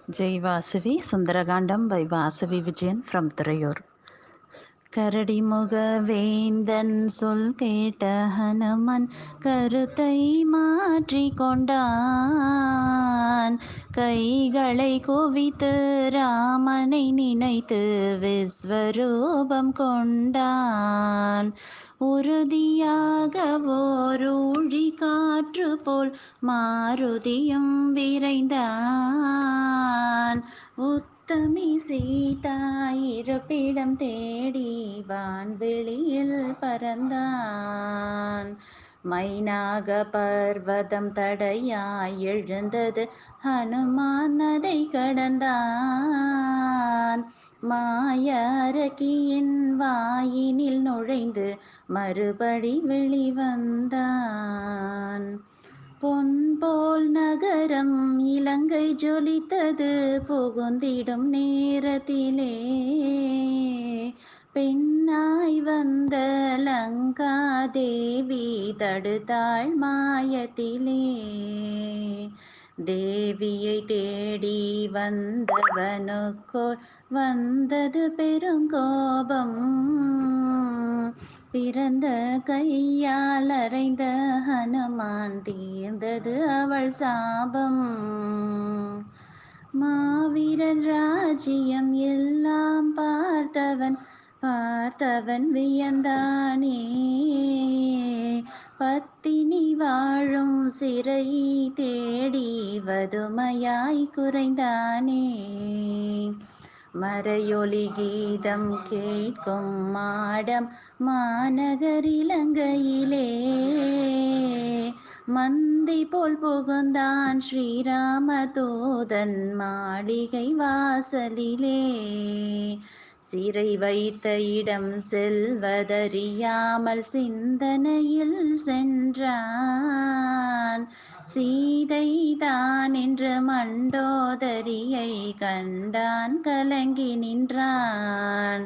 Jai Vasavi Sundarakandam by Vasavi Vijayan from Thuraiyur. கரடிமுக வேந்தன் சொல் கேட்ட ஹனுமன் கருத்தை மாற்றிக் கொண்டான். கைகளை குவித்து ராமனை நினைத்து விஸ்வரூபம் கொண்டான். உறுதியாக ஓரூழி காற்று போல் மாருதியும் விரைந்தான். உத்தமி சீதா இருப்பிடம் தேடி வான்வெளியில் பறந்தான். மைனாக பர்வதம் தடையாய் எழுந்தது, ஹனுமான் அதை கடந்தான். மாய அரக்கியின் வாயினில் நுழைந்து மறுபடி வெளிவந்தான். பொன்போல் நகரம் இலங்கை ஜொலித்தது புகுந்திடும் நேரத்திலே. பெண்ணாய் வந்த லங்கா தேவி தடுத்தாள் மாயத்திலே. தேவியை தேடி வந்தவனுக்கோர் வந்தது பெருங்கோபம். பிறந்த கையால் அறைந்த ஹனுமான் தீர்ந்தது அவள் சாபம். மாவீரன் ராஜ்யம் எல்லாம் பார்த்தவன் வியந்தானே. பத்தினி வாழும் சிறை தேடி வதுமையாய் குறைந்தானே. மறையொலி கீதம் கேட்கும் மாடம் மாநகர் இலங்கையிலே. மந்தை போல் புகுந்தான் ஸ்ரீராம தூதன் மாளிகை வாசலிலே. சிறை வைத்த இடம் செல்வதறியாமல் சிந்தனையில் சென்றான். சீதை தான் என்று மண்டோதரியை கண்டான், கலங்கி நின்றான்.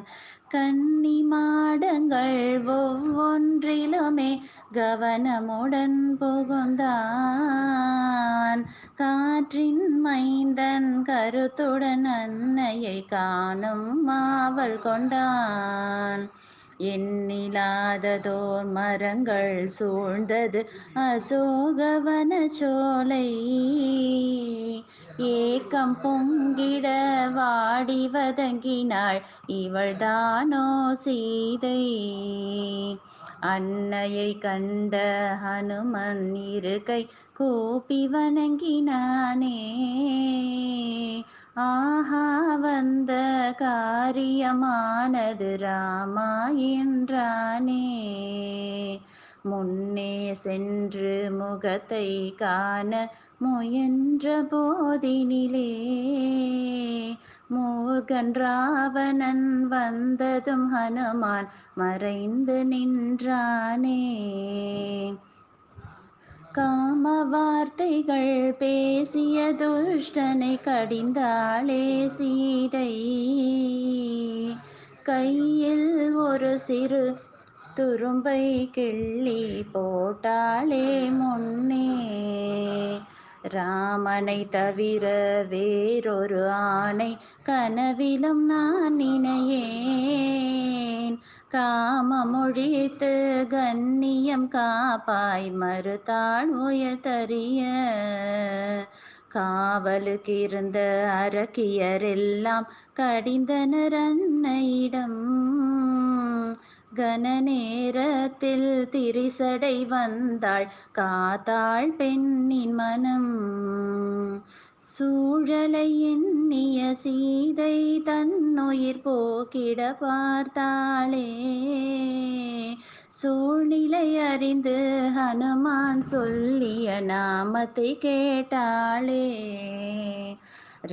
கன்னி மாடங்கள் ஒவ்வொன்றிலுமே கவனமுடன் புகுந்தான். காற்றின் மைந்தன் கருத்துடன் அன்னையை காணும் ஆவல் கொண்டான். எண்ணிலாததோர் மரங்கள் சூழ்ந்தது அசோகவன சோலை. ஏக்கம் பொங்கிட வாடி வதங்கினாள், இவள்தானோ சீதை. அன்னையை கண்ட ஹனுமன் இருக்கை கூப்பி வணங்கினானே. ஆஹா, வந்த காரியமானது ராமா என்றானே. முன்னே சென்று முகத்தை காண முயன்ற போதினிலே. மூர்க்கன் ராவணன் வந்ததும் ஹனுமான் மறைந்து நின்றானே. காம வார்த்தைகள் பேசிய துஷ்டனை கடிந்தாளே சீதை. கையில் ஒரு சிறு துரும்பை கிள்ளி போட்டாளே முன்னே. ராமனை தவிர வேறொரு ஆணை கனவிலும் நான் நினையேன். காமமொழித்து கண்ணியம் காப்பாய் மறுத்தாள் உயர்தறிய. காவலுக்கிருந்த அரக்கியரெல்லாம் கடிந்தனர் அன்னையிடம். கன நேரத்தில் திரிசடை வந்தாள், காத்தாள் பெண்ணின் மனம். சூழலை எண்ணிய சீதை தன்னுயிர் போக்கிட பார்த்தாளே. சூழ்நிலை அறிந்து ஹனுமான் சொல்லிய நாமத்தை கேட்டாளே.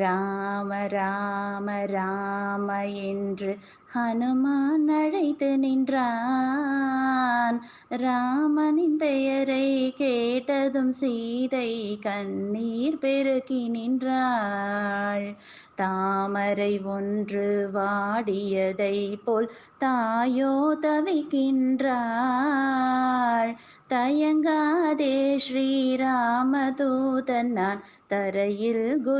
ராம ராம ராம என்று ஹனுமான் அழைத்து நின்றான். ராமனின் பெயரை கேட்டதும் சீதை கண்ணீர் பெருக்கி நின்றாள். தாமரை ஒன்று வாடியதை போல் தாயோ தவிக்கின்றாள். தயங்காதே ஸ்ரீராமதூதன் நான் தரையில்